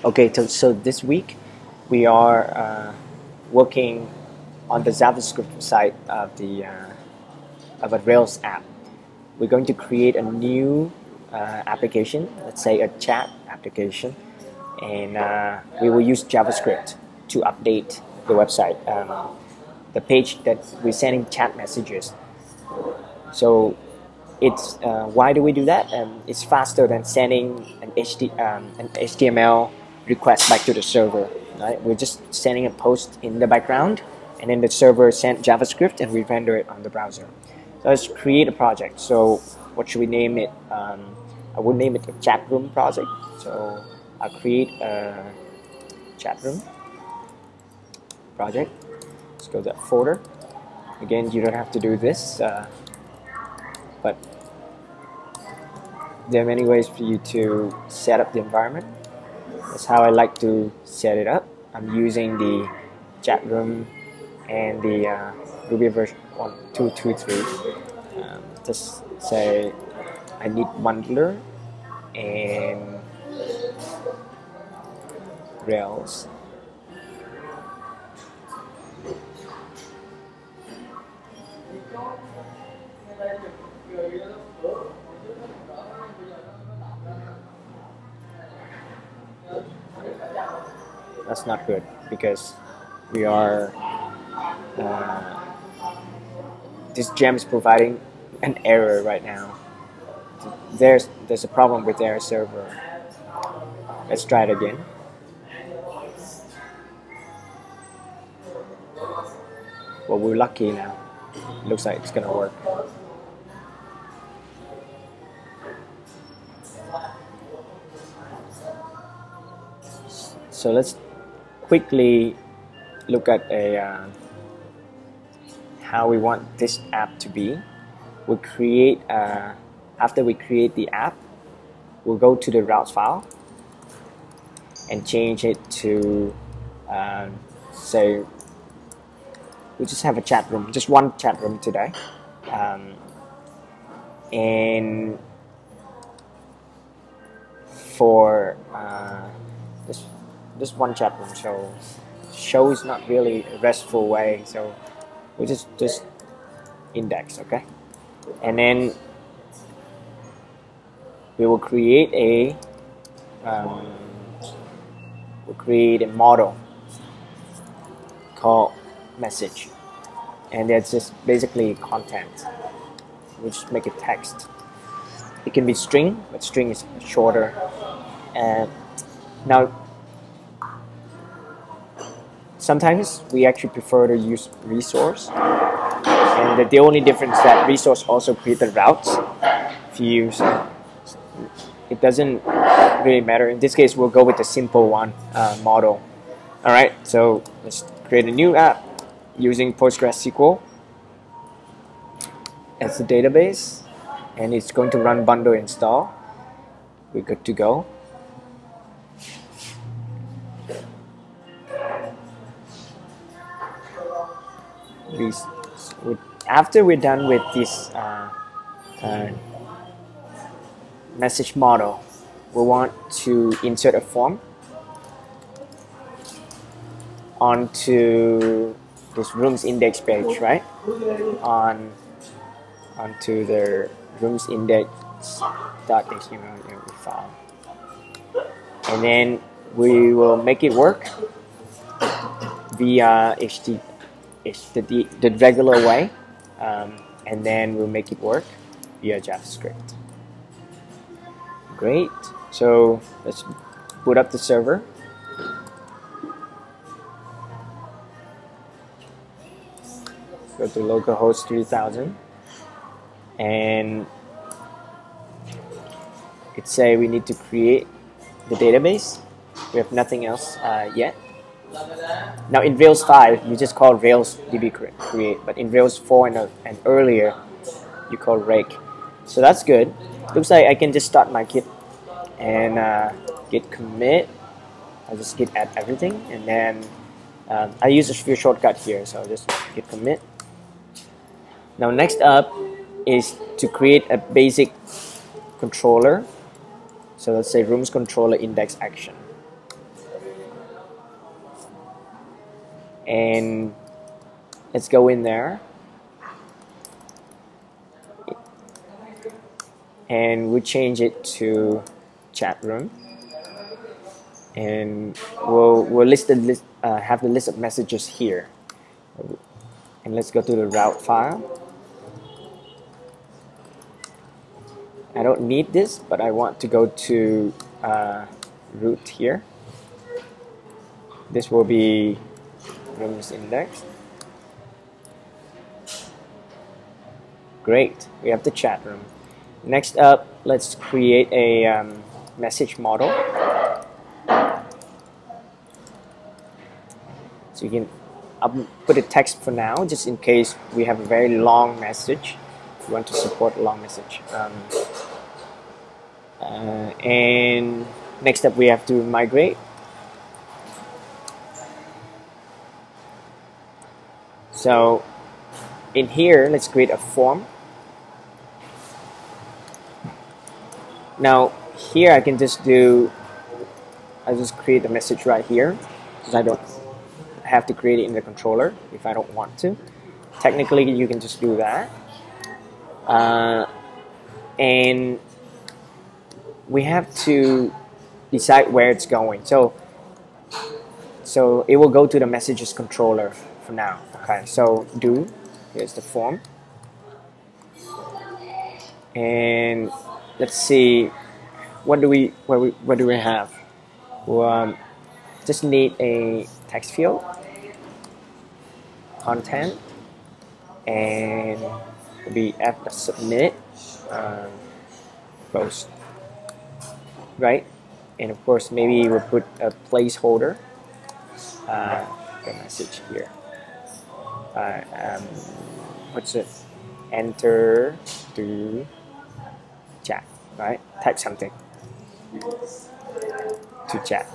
Okay, so this week we are working on the JavaScript side of a Rails app. We're going to create a new application, let's say a chat application, and we will use JavaScript to update the website, the page that we're sending chat messages. So it's why do we do that? It's faster than sending an HTML request back to the server. Right? We're just sending a post in the background, and then the server sends JavaScript, and we render it on the browser. So let's create a project. So what should we name it? I would name it a chat room project. So I'll create a chat room project. Let's go to that folder. Again, you don't have to do this, but there are many ways for you to set up the environment. That's how I like to set it up. I'm using the chat room and the Ruby version 1.2.2.3. Just say I need bundler and Rails. That's not good because we are this gem is providing an error right now. There's a problem with their server. Let's try it again. Well, we're lucky now. Looks like it's gonna work. So let's quickly look at how we want this app to be. We'll create after we create the app, we'll go to the routes file and change it to say we just have a chat room, just one chat room today, and for this one chat room. So show is not really a RESTful way, so we just index, okay, and then we will create a model called message, and that's just basically content. We just make it text. It can be string, but string is shorter. Now sometimes we actually prefer to use resource, and the only difference is that resource also creates the routes. If you use it doesn't really matter. In this case, we'll go with the simple one model. All right, so let's create a new app using PostgreSQL as the database, and it's going to run bundle install. We're good to go. After we're done with this message model, we want to insert a form onto this rooms index page, right? Onto the rooms index.html file, and then we will make it work via the regular way, and then we'll make it work via JavaScript. Great. So let's boot up the server. Go to localhost 3000, and it say we need to create the database. We have nothing else yet. Now in Rails 5, you just call Rails DB create, but in Rails 4 and earlier, you call rake. So that's good. Looks like I can just start my kit and git commit. I'll just git add everything, and then I use a few shortcuts here, so I'll just git commit. Now next up is to create a basic controller. So let's say rooms controller index action. and let's go in there and we'll change it to chat room, and we'll have the list of messages here. And let's go to the route file. I don't need this, but I want to go to root here. This will be rooms index. Great, we have the chat room. Next up, let's create a message model. So you can, I'll put a text for now, just in case we have a very long message. We want to support a long message. And next up, we have to migrate. So in here, let's create a form. Now here I can just create the message right here, because I don't have to create it in the controller if I don't want to. Technically you can just do that, and we have to decide where it's going. So it will go to the messages controller for now. Okay, so here's the form, and let's see, what do we have? We'll just need a text field, content, and it'll be f.submit post, right? And of course, maybe we'll put a placeholder, the message here. What's it? Enter to chat, right? Type something to chat.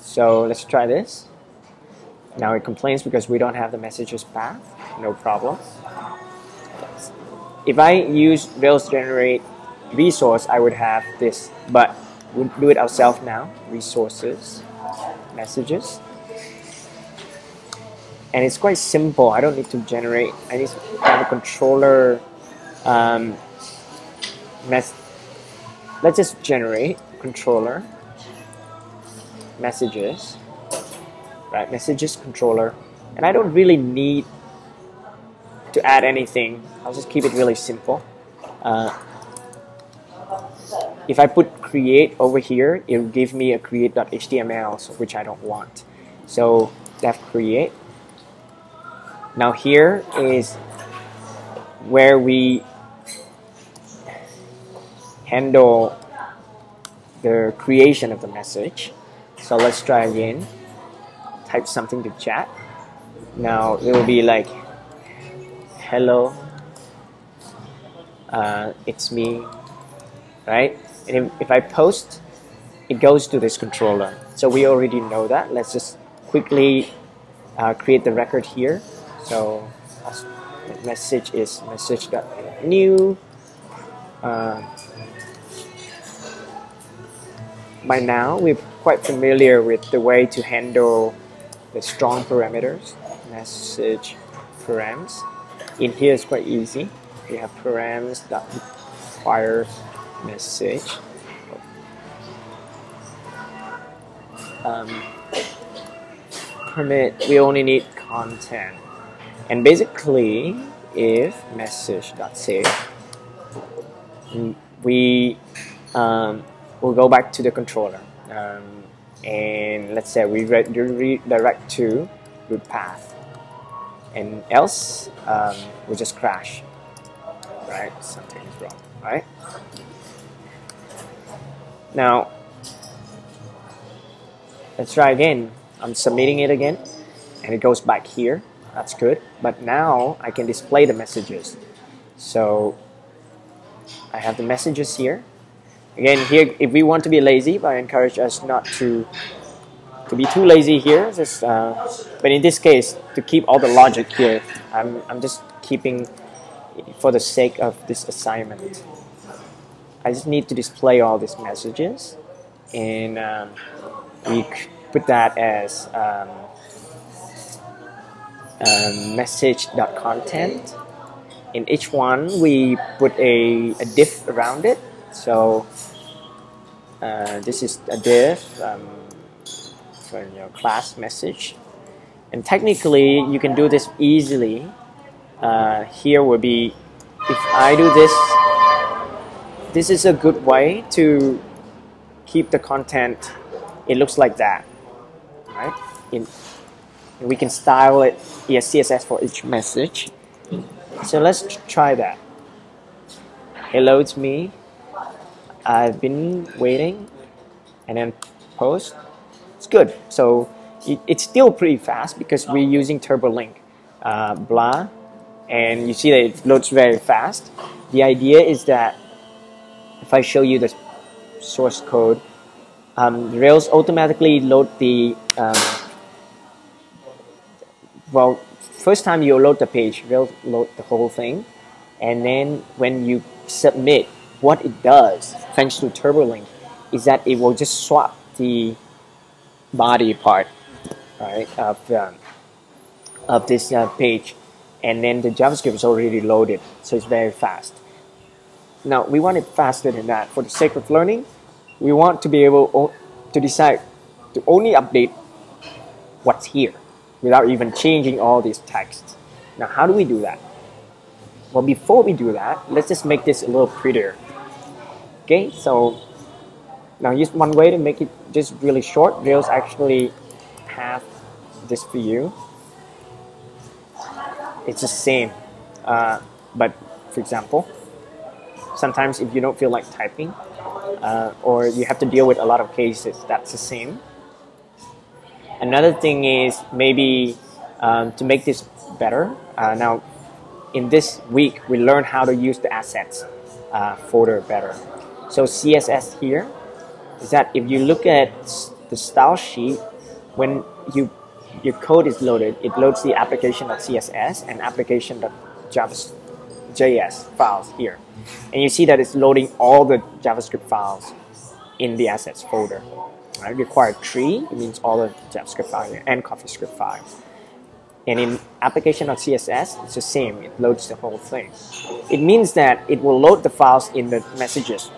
So let's try this. Now it complains because we don't have the messages path. No problem. If I use Rails generate resource, I would have this, but we'll do it ourselves now. Resources, messages. And it's quite simple. I don't need to generate. I need to have a controller. Let's just generate controller messages, right? Messages controller, and I don't really need to add anything. I'll just keep it really simple. If I put create over here, it will give me a create.html, which I don't want. So def create. Now here is where we handle the creation of the message. So let's try again. Type something to chat. Now it will be like, hello, it's me, right? And if I post, it goes to this controller. So we already know that. Let's just quickly create the record here. So the message is message.new. By now, we're quite familiar with the way to handle the strong parameters. Message params. In here is quite easy. We have params.require message. Permit, we only need content. And basically, if message.save, we will go back to the controller. And let's say we redirect to root path. And else, we just crash. Right? Something is wrong. Right? Now, let's try again. I'm submitting it again, and it goes back here. That's good. But now I can display the messages. So I have the messages here. Again, here, if we want to be lazy, I encourage us not to be too lazy here. Just, but in this case, to keep all the logic here, I'm just keeping for the sake of this assignment. I just need to display all these messages, and we put that as message.content. In each one, we put a div around it. So this is a div for your class message. And technically, you can do this easily. Here will be, if I do this, this is a good way to keep the content. It looks like that, right? We can style it as CSS for each message. So let's try that. Hello, it's me. I've been waiting, and then post. It's good. So it's still pretty fast because we're using TurboLink, blah, and you see that it loads very fast. The idea is that if I show you the source code, Rails automatically load the well, first time you load the page, Rails load the whole thing, and then when you submit, what it does, thanks to TurboLink, is that it will just swap the body part, right, of this page, and then the JavaScript is already loaded, so it's very fast. Now we want it faster than that. For the sake of learning, we want to be able to decide to only update what's here without even changing all these texts. Now how do we do that? Well, before we do that, let's just make this a little prettier. Okay, so now here's one way to make it just really short. Rails actually have this for you. It's the same, but for example, sometimes if you don't feel like typing, or you have to deal with a lot of cases, that's the same. Another thing is maybe to make this better. Now, in this week, we learn how to use the assets folder better. So CSS here is that if you look at the style sheet, when your code is loaded, it loads the application.css and application.js files here. And you see that it's loading all the JavaScript files in the assets folder. Right? Required tree, it means all the JavaScript files here, and CoffeeScript files. And in application.css, it's the same. It loads the whole thing. It means that it will load the files in the messages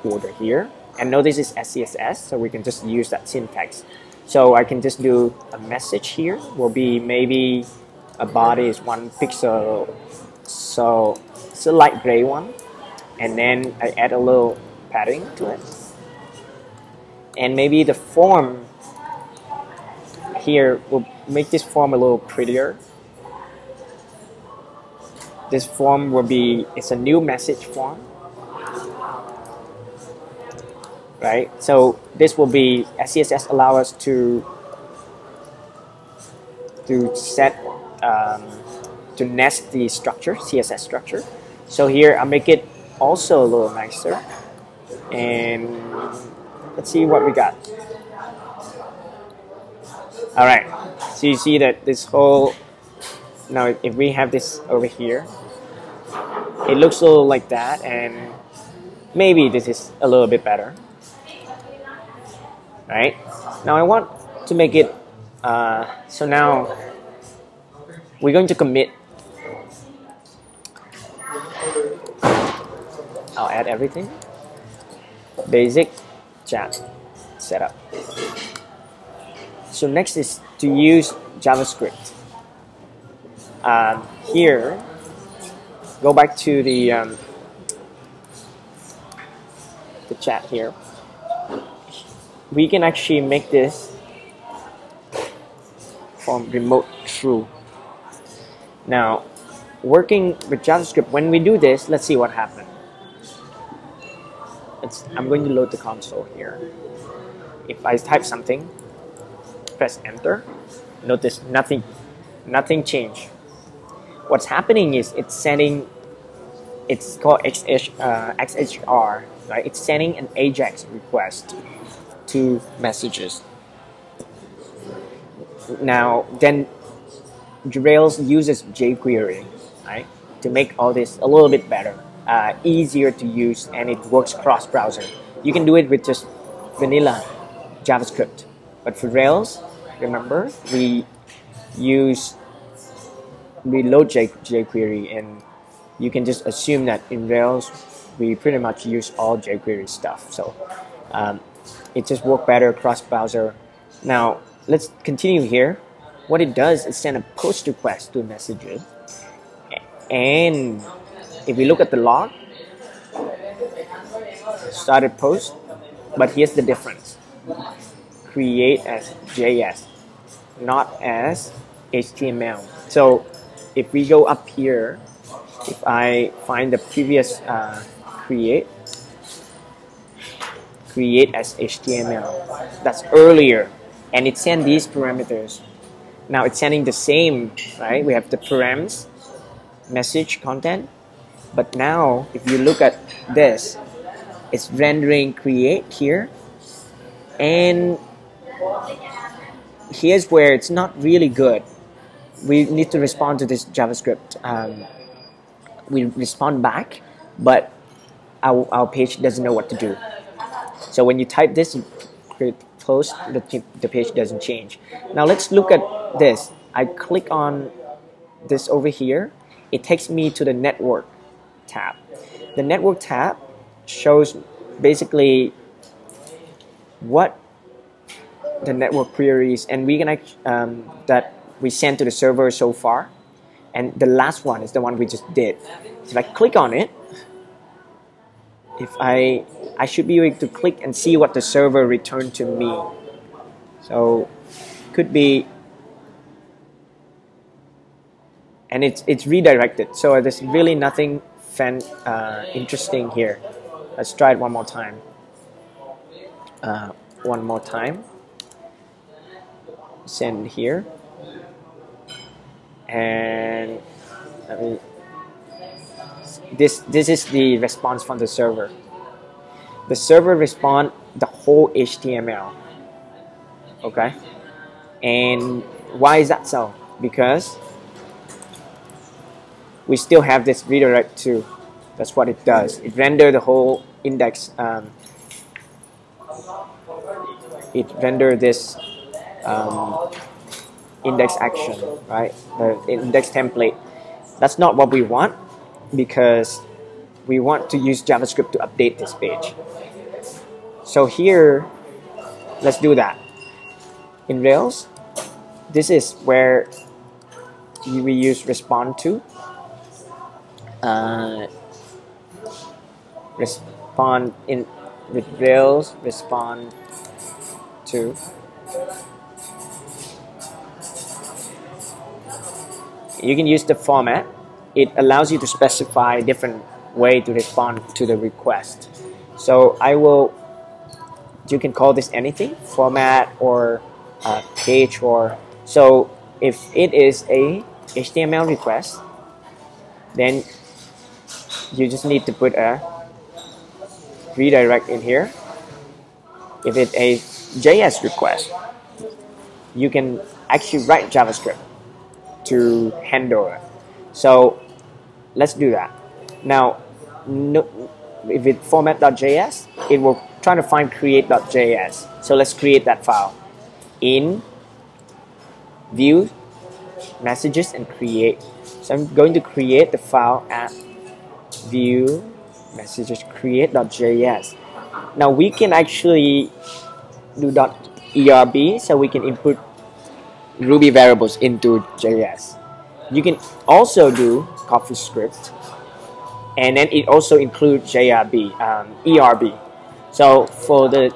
folder here. And notice it's SCSS, so we can just use that syntax. So I can just do a message here. Will be maybe a body is 1 pixel, so it's a light gray one. And then I add a little padding to it. And maybe the form here will make this form a little prettier. This form will be, it's a new message form, right? So this will be, SCSS allow us to set, to nest the structure, CSS structure. So here I'll make it also a little nicer. And let's see what we got. All right, so you see that this whole, now if we have this over here, it looks a little like that, and maybe this is a little bit better. Right? Now I want to make it, so now we're going to commit. I'll add everything. Basic chat setup. So next is to use JavaScript. Here, go back to the chat here. We can actually make this from remote true. Now, working with JavaScript, when we do this, let's see what happens. I'm going to load the console here. If I type something, press enter, notice nothing changed. What's happening is it's sending, it's called XHR, right? It's sending an AJAX request to messages. Now, then Rails uses jQuery, right, to make all this a little bit better, easier to use, and it works cross-browser. You can do it with just vanilla JavaScript, but for Rails, remember, we use reload jQuery, and you can just assume that in Rails we pretty much use all jQuery stuff. So it just works better across browser. Now let's continue here. What it does is send a post request to messages, and if we look at the log, started post, but here's the difference: create as JS, not as HTML. So if we go up here, if I find the previous create as HTML, that's earlier, and it sent these parameters. Now it's sending the same, right? We have the params, message, content, but now if you look at this, it's rendering create here, and here's where it's not really good. We need to respond to this JavaScript. We respond back, but our page doesn't know what to do. So when you type this, create post, the page doesn't change. Now let's look at this. I click on this over here. It takes me to the network tab. The network tab shows basically what the network queries, and we can that we sent to the server so far, and the last one is the one we just did. So if I click on it, if I should be able to click and see what the server returned to me. So could be, and it's redirected. So there's really nothing interesting here. Let's try it one more time. Send here, and this is the response from the server. The server responds the whole HTML. Okay, and why is that so? Because we still have this redirect to. That's what it does. It renders the whole index. It renders this index action, right? The index template. That's not what we want, because we want to use JavaScript to update this page. So here, let's do that. In Rails, this is where we use respond to. Respond in with Rails, respond to. You can use the format. It allows you to specify different way to respond to the request. So you can call this anything, format or page, or so if it is a HTML request, then you just need to put a redirect in here. If it's a JS request, you can actually write JavaScript to handle it. So let's do that. Now, if it format.js, it will try to find create.js. So let's create that file in view, messages, and create. So I'm going to create the file at view, messages, create.js. Now we can actually do .erb, so we can input Ruby variables into JS. You can also do CoffeeScript, and then it also includes ERB. So for the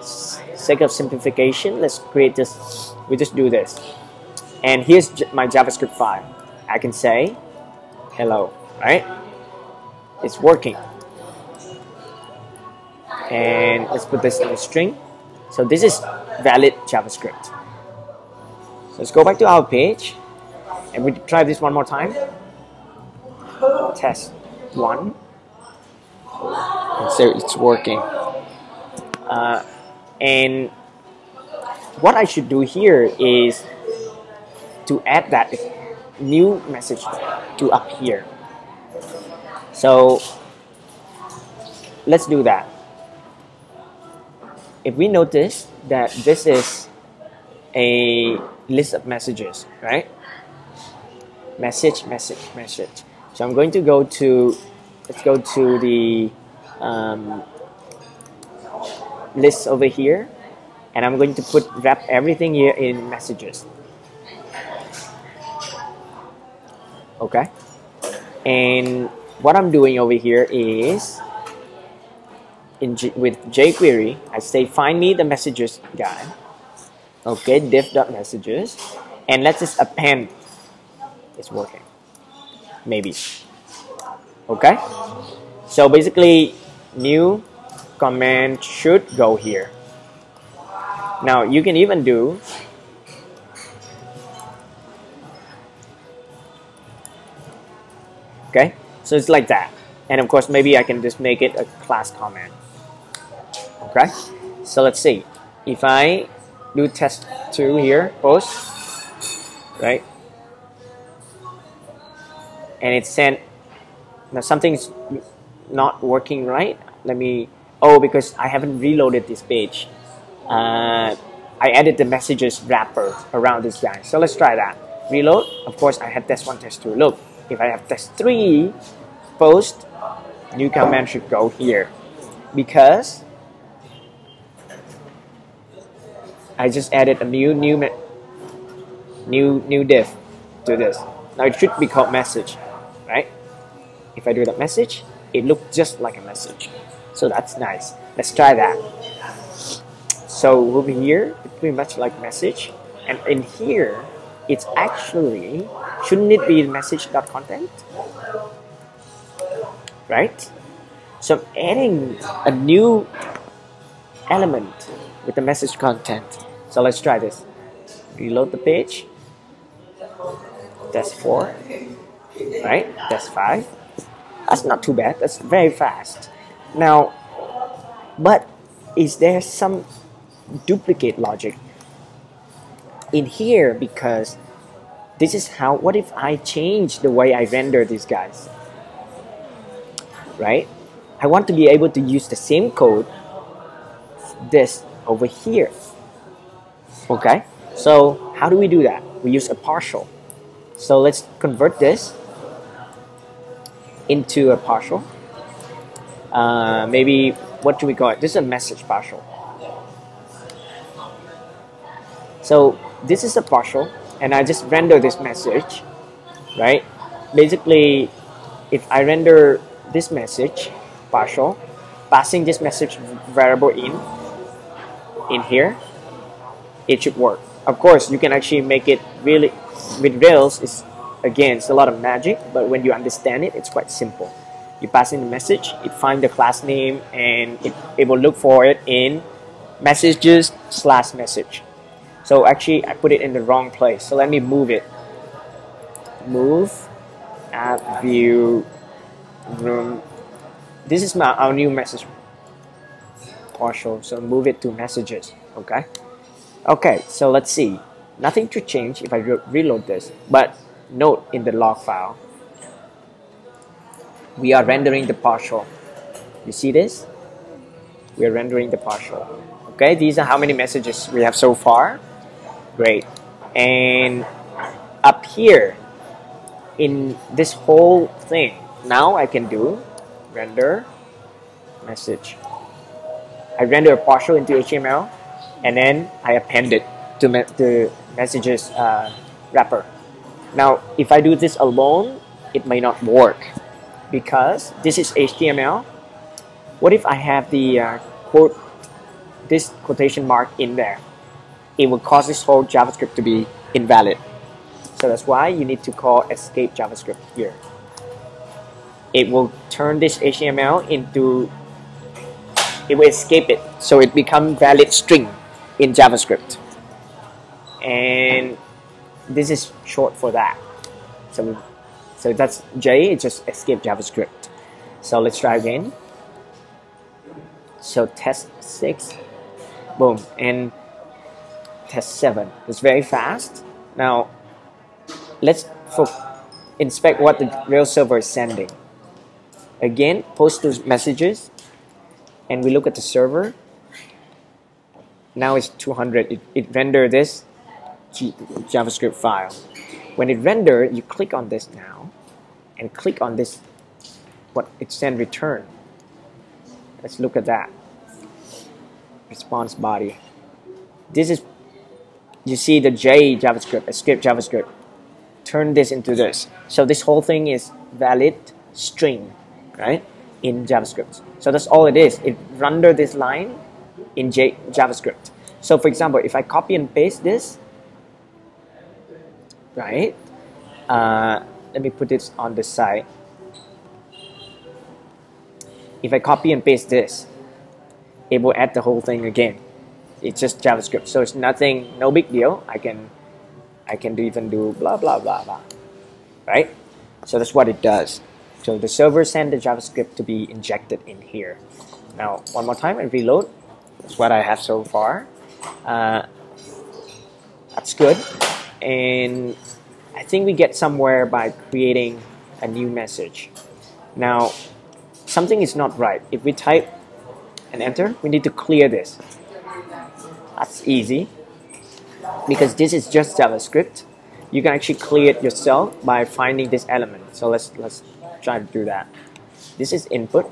sake of simplification, let's create this. We just do this, and here's my JavaScript file. I can say hello, right? It's working. And let's put this in a string. So this is valid JavaScript. So let's go back to our page, and we try this one more time. Test 1. And so it's working. And what I should do here is to add that new message to up here. So let's do that. If we notice that this is a list of messages, right? message, message, message. So I'm going to go to, let's go to the list over here, and I'm going to wrap everything here in messages. Okay, and what I'm doing over here is with jQuery, I say find me the messages guy. Okay, div.messages, and let's just append. It's working, maybe. Okay, so basically new command should go here. Now you can even do okay, so it's like that, and of course maybe I can just make it a class comment. Okay, so let's see if I do test2 here, post, right, and it sent. Now something's not working right. Let me, oh, because I haven't reloaded this page. I added the messages wrapper around this guy. So let's try that. Reload. Of course, I had test1, test2. Look, if I have test3, post, new command should go here. Because I just added a new div to this. Now it should be called message, right? If I do that message, it looks just like a message. So that's nice. Let's try that. So over here, it's pretty much like message. And in here, it's actually, shouldn't it be message.content? Right? So I'm adding a new element with the message content. So let's try this. Reload the page. That's 4. Right? That's 5. That's not too bad. That's very fast. Now, but is there some duplicate logic in here? Because this is how, what if I change the way I render these guys? Right? I want to be able to use the same code, this over here. Okay? So how do we do that? We use a partial. So let's convert this into a partial. Maybe, what do we call it? This is a message partial. So this is a partial, and I just render this message, right? Basically, if I render this message partial, passing this message variable in here, it should work. Of course, you can actually make it really, with Rails, again, it's a lot of magic, but when you understand it, it's quite simple. You pass in the message, it finds the class name, and it will look for it in messages/message. So actually, I put it in the wrong place. So let me move it. Move, add view, room. This is our new message partial. So move it to messages. Okay. Okay. So let's see. Nothing to change if I reload this, but note in the log file, we are rendering the partial. You see this? We are rendering the partial. Okay, these are how many messages we have so far. Great. And up here in this whole thing, now I can do render message. I render a partial into HTML, and then I append it to the messages wrapper. Now, if I do this alone, it may not work because this is HTML. What if I have the this quotation mark in there? It will cause this whole JavaScript to be invalid. So that's why you need to call escape JavaScript here. It will turn this HTML into, it will escape it, so it becomes valid string in JavaScript. And this is short for that. So that's J, it's just escape JavaScript. So let's try again. So test 6, boom, and test 7. It's very fast. Now let's inspect what the Rails server is sending. Again, post those messages, and we look at the server. Now it's 200. It rendered this JavaScript file. When it renders, you click on this now, and click on this, what it send return. Let's look at that. Response body. This is, you see the J JavaScript, a script JavaScript. Turn this into this. So this whole thing is valid string, right? In JavaScript. So that's all it is. It render this line in JavaScript. So for example, if I copy and paste this, right? Let me put this on the side. If I copy and paste this, it will add the whole thing again. It's just JavaScript, so it's nothing, no big deal. I can even do blah blah blah blah, right? So that's what it does. So the server sends the JavaScript to be injected in here. Now one more time and reload. That's what I have so far. That's good, and I think we get somewhere by creating a new message. Now something is not right. If we type and enter, we need to clear this. That's easy because this is just JavaScript. You can actually clear it yourself by finding this element. So let's try to do that. This is input.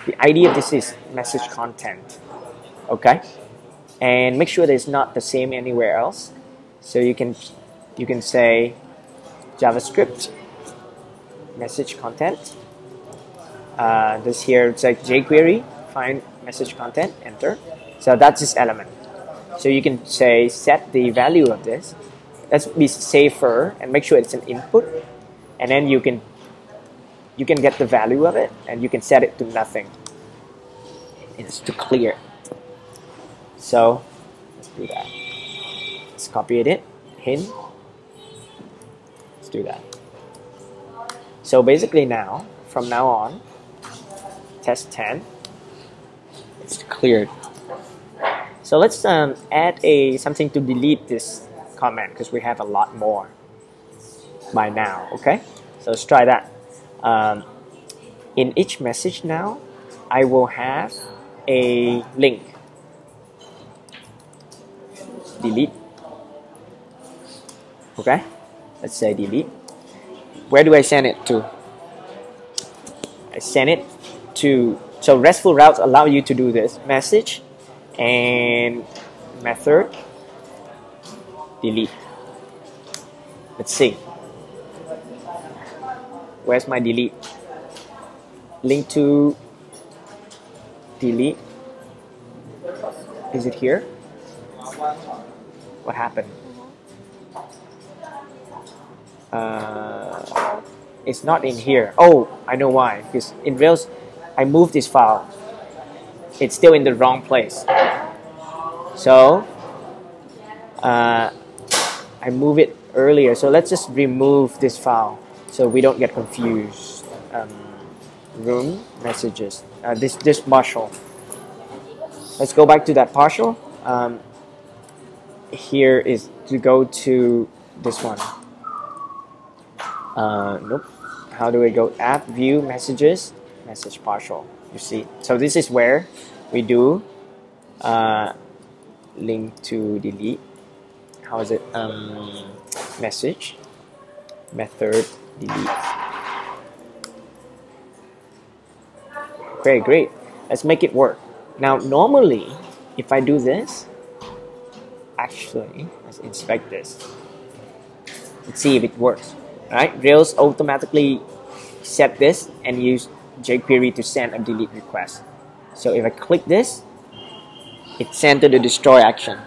The ID of this is message content. Okay, and make sure that it's not the same anywhere else. So you can say JavaScript message content. This here it's like jQuery, find message content, enter. So that's this element. So you can say set the value of this. Let's be safer and make sure it's an input, and then you can get the value of it, and you can set it to nothing. It's to clear. So let's do that. Let's copy it. Hint. Let's do that. So basically now, from now on, test 10, it's cleared. So let's add something to delete this comment because we have a lot more by now. Okay, so let's try that. In each message now, I will have a link. Delete. Okay, let's say delete. Where do I send it to? I send it to, so RESTful routes allow you to do this. Message and method delete. Let's see. Where's my delete? Link to delete. Is it here? What happened? It's not in here. Oh, I know why. Because in Rails, I moved this file. It's still in the wrong place. So I moved it earlier. So let's just remove this file so we don't get confused. Room messages. This partial. Let's go back to that partial. Here is to go to this one. Nope. How do I go? App, view, messages, message partial. You see. So this is where we do link to delete. How is it? Message, method, delete. Okay, great. Let's make it work. Now, normally, if I do this, actually, let's inspect this. Let's see if it works. Right? Rails automatically set this and use jQuery to send a delete request. So if I click this, it sent to the destroy action.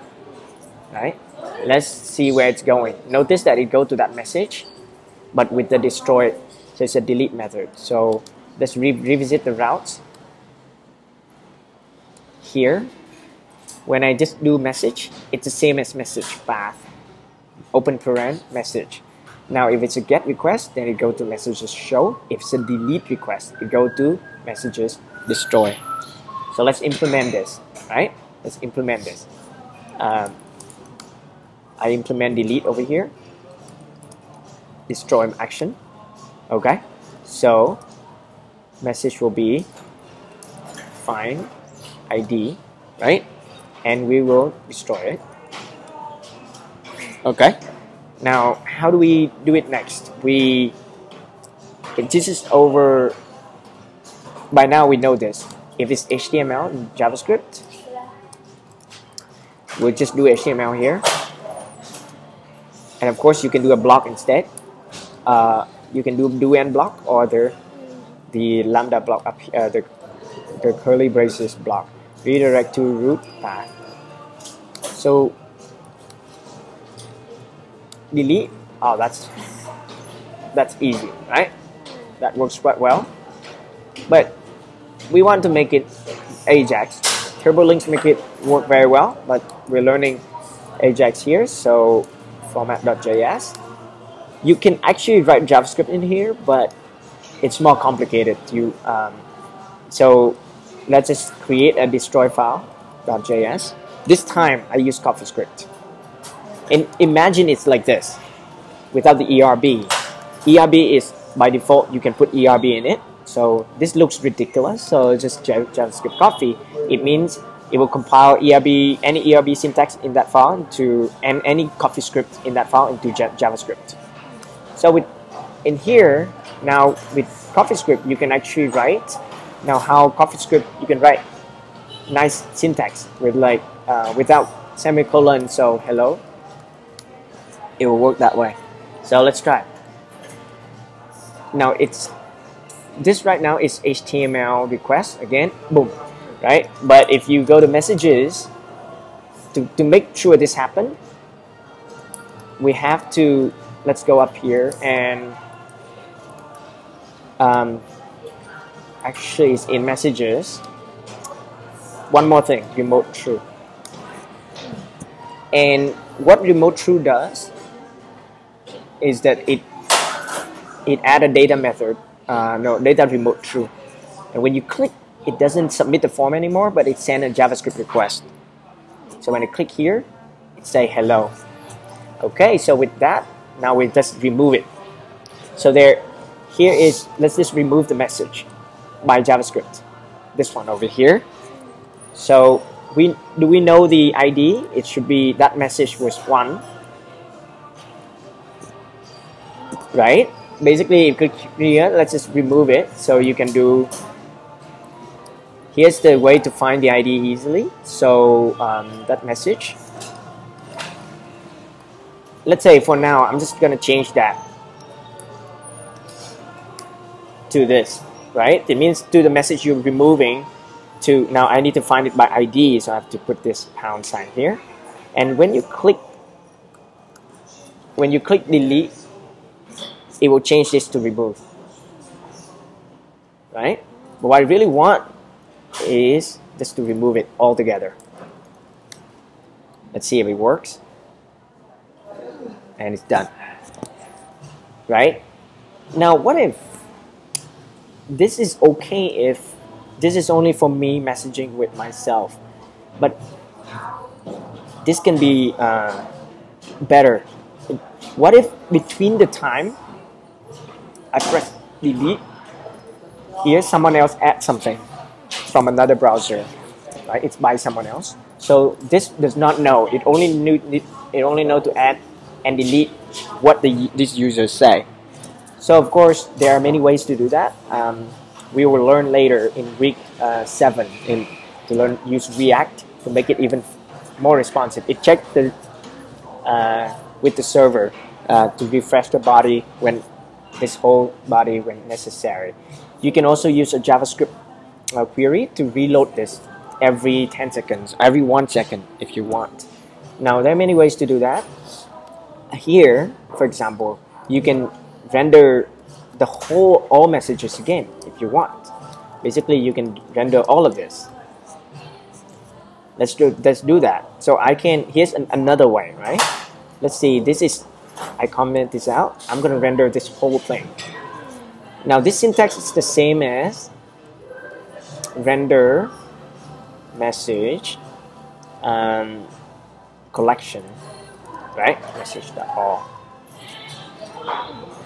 Right? Let's see where it's going. Notice that it goes to that message, but with the destroy, so it's a delete method. So let's revisit the routes. Here, when I just do message, it's the same as message path. Open parent message. Now, if it's a get request, then it go to messages show. If it's a delete request, it go to messages destroy. So let's implement this, right? Let's implement this. I implement delete over here. Destroy action. Okay. So message will be find ID, right? And we will destroy it. Okay. Now, how do we do it next? If this is over, by now we know this. If it's HTML and JavaScript, we'll just do HTML here. And of course, you can do a block instead. You can do end block or the lambda block up here, the curly braces block. Redirect to root path. So delete. Oh, that's easy, right? That works quite well. But we want to make it AJAX. TurboLinks make it work very well, but we're learning AJAX here. So format.js. You can actually write JavaScript in here, but it's more complicated. So let's just create a destroy file.js. This time I use CoffeeScript. And imagine it's like this, without the ERB. ERB is by default, you can put ERB in it. So this looks ridiculous. So just JavaScript coffee. It means it will compile ERB, any ERB syntax in that file into, and any CoffeeScript in that file into JavaScript. So in here, now with CoffeeScript, you can actually write. Now how CoffeeScript, you can write nice syntax with like, without semicolon, so hello. It will work that way. So let's try. Now this right now is HTML request again, boom, right? But if you go to messages, to make sure this happen, we have to, let's go up here and actually it's in messages. One more thing, remote true. And what remote true does is that it add a data method, data remote true. And when you click, it doesn't submit the form anymore, but it sends a JavaScript request. So when I click here, it say hello. Okay, so with that, now we just remove it. So here is, let's just remove the message by JavaScript. This one over here. So do we know the ID? It should be, that message was 1. Right? Basically, if you click here, let's just remove it. So you can do, here's the way to find the ID easily. So that message. Let's say for now, I'm just going to change that to this, right? It means to the message you're removing to, now I need to find it by ID, so I have to put this pound sign here. And when you click delete, it will change this to remove, right? But what I really want is just to remove it altogether. Let's see if it works. And it's done, right? Now what if this is okay if this is only for me messaging with myself, but this can be better. What if between the time I press delete, here someone else adds something from another browser, right? It's by someone else. So this does not know. It only know to add and delete what these users say. So of course there are many ways to do that. We will learn later in week 7 to use React to make it even more responsive. It checks the with the server to refresh the body when this whole body when necessary. You can also use a JavaScript query to reload this every 10 seconds, every 1 second if you want. Now there are many ways to do that. Here, for example, you can render the all messages again if you want. Basically, you can render all of this. Let's do that. So I can, here's another way, right? Let's see, this is, I comment this out. I'm going to render this whole thing. Now this syntax is the same as render message collection, right? Message.all.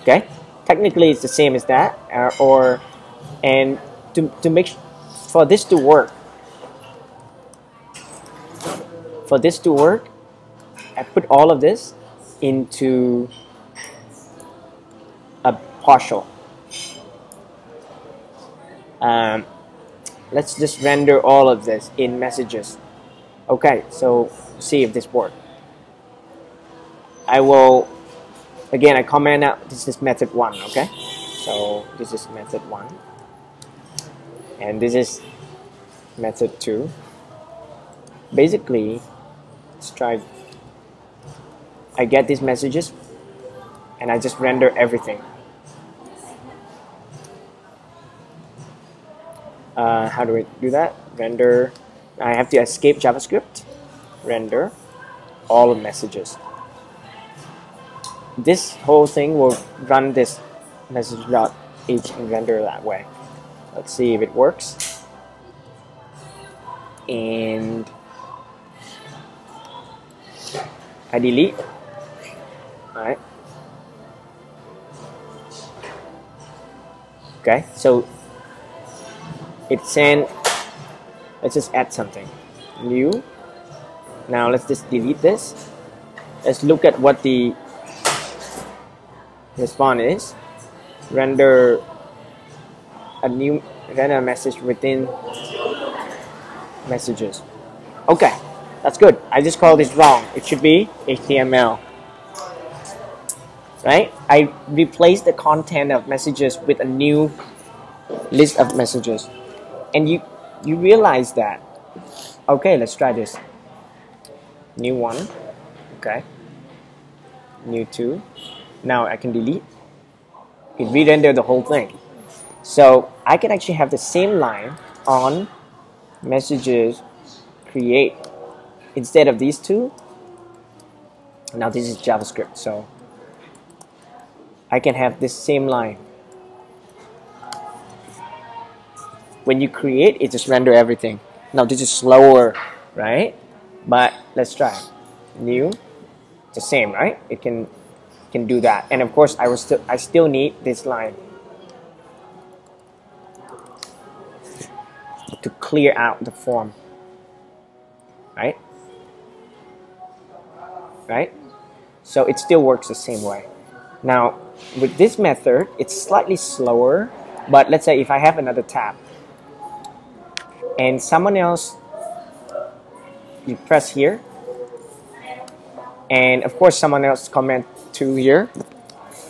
Okay, technically it's the same as that, and to make for this to work, I put all of this into a partial. Let's just render all of this in messages. Okay, so see if this works. I will, again, I comment out, this is method 1, okay? So this is method 1. And this is method 2. Basically, let's try, I get these messages and I just render everything. How do we do that? Render, I have to escape JavaScript, render all messages. This whole thing will run this message.h and render that way. Let's see if it works. And I delete. Alright. Okay, so it's saying, let's just add something new. Now let's just delete this. Let's look at what the response is. Render a message within messages. Okay, that's good. I just called this wrong. It should be HTML. Right? I replaced the content of messages with a new list of messages. And you realize that. Okay, let's try this. New 1. Okay. New 2. Now I can delete. It re-rendered the whole thing. So I can actually have the same line on messages create instead of these two. Now this is JavaScript, so I can have this same line. When you create, it just render everything. Now this is slower, right? But let's try. New, the same, right? It can do that. And of course, I still need this line to clear out the form, right? Right? So it still works the same way. Now, with this method, it's slightly slower, but let's say if I have another tab and someone else, you press here, and of course someone else comment 2 here,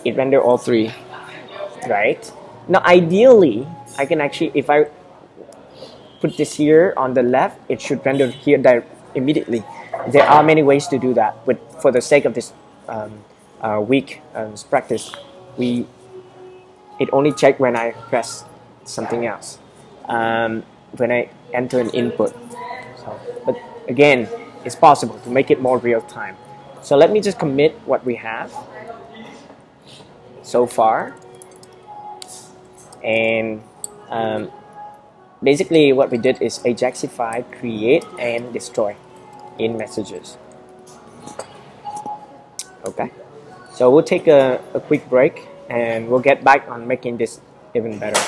it render all 3, right? Now ideally, I can actually, if I put this here on the left, it should render here immediately. There are many ways to do that, but for the sake of this week practice, it only check when I press something else, when I enter an input. So, but again, it's possible to make it more real time. So let me just commit what we have so far, and basically what we did is AJAXify, create, and destroy in messages. Okay, so we'll take a quick break and we'll get back on making this even better.